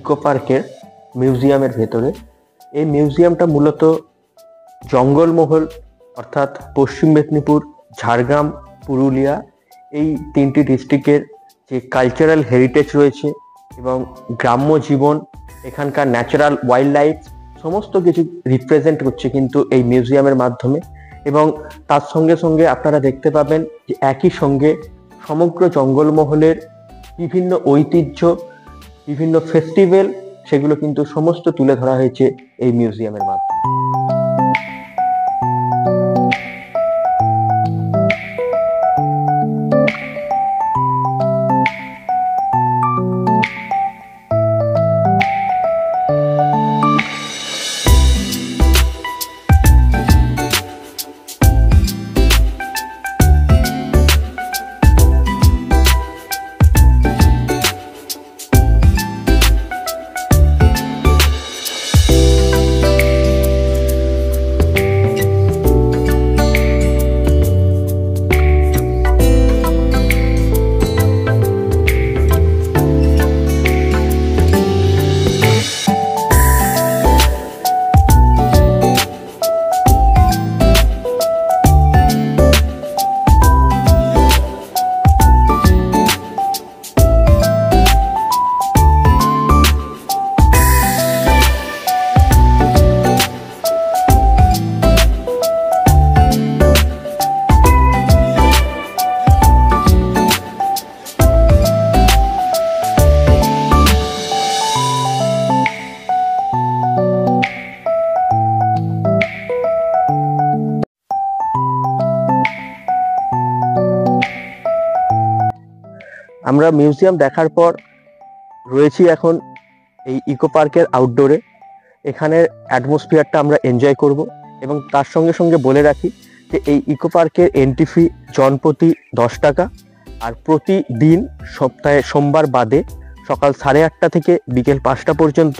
Eco পার্কের মিউজিয়ামের ভেতরে। এই মিউজিয়ামটা মূলত জঙ্গলমহল অর্থাৎ পশ্চিম মেদিনীপুর, ঝাড়গ্রাম, পুরুলিয়া এই তিনটি ডিস্ট্রিক্টের যে কালচারাল হেরিটেজ রয়েছে এবং গ্রাম্য জীবন, এখানকার ন্যাচারাল ওয়াইল্ড লাইফ সমস্ত কিছু রিপ্রেজেন্ট করছে কিন্তু এই মিউজিয়ামের মাধ্যমে। এবং তার সঙ্গে সঙ্গে আপনারা দেখতে পাবেন যে একই সঙ্গে সমগ্র জঙ্গলমহলের বিভিন্ন ঐতিহ্য, বিভিন্ন ফেস্টিভ্যাল, সেগুলো কিন্তু সমস্ত তুলে ধরা হয়েছে এই মিউজিয়ামের মাধ্যমে। আমরা মিউজিয়াম দেখার পর রয়েছি এখন এই ইকো পার্কের আউটডোরে। এখানের অ্যাটমসফিয়ারটা আমরা এনজয় করব এবং তার সঙ্গে সঙ্গে বলে রাখি যে এই ইকো পার্কের এন্ট্রি ফি জনপ্রতি 10 টাকা, আর প্রতিদিন সপ্তাহে সোমবার বাদে সকাল 8:30 থেকে বিকেল 5টা পর্যন্ত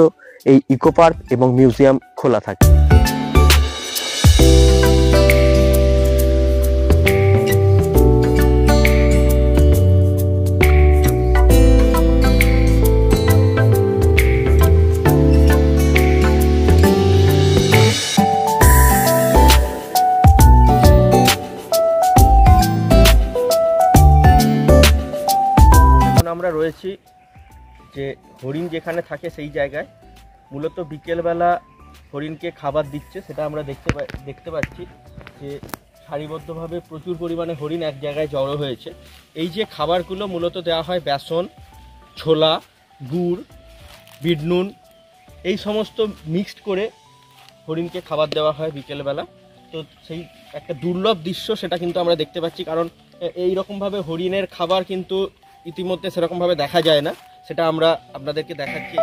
এই ইকো পার্ক এবং মিউজিয়াম খোলা থাকে। আমরা রয়েছি যে হরিণ যেখানে থাকে সেই জায়গায়। মূলত বিকেলবেলা হরিণকে খাবার দিচ্ছে, সেটা আমরা দেখতে পাচ্ছি যে সারিবদ্ধভাবে প্রচুর পরিমাণে হরিণ এক জায়গায় জড়ো হয়েছে। এই যে খাবারগুলো মূলত দেওয়া হয় বেসন, ছোলা, গুড়, বিট নুন, এই সমস্ত মিক্সড করে হরিণকে খাবার দেওয়া হয় বিকেলবেলা। তো সেই একটা দুর্লভ দৃশ্য সেটা কিন্তু আমরা দেখতে পাচ্ছি, কারণ এই রকমভাবে হরিণের খাবার কিন্তু ইতিমধ্যে সেরকমভাবে দেখা যায় না। সেটা আমরা আপনাদেরকে দেখাচ্ছি।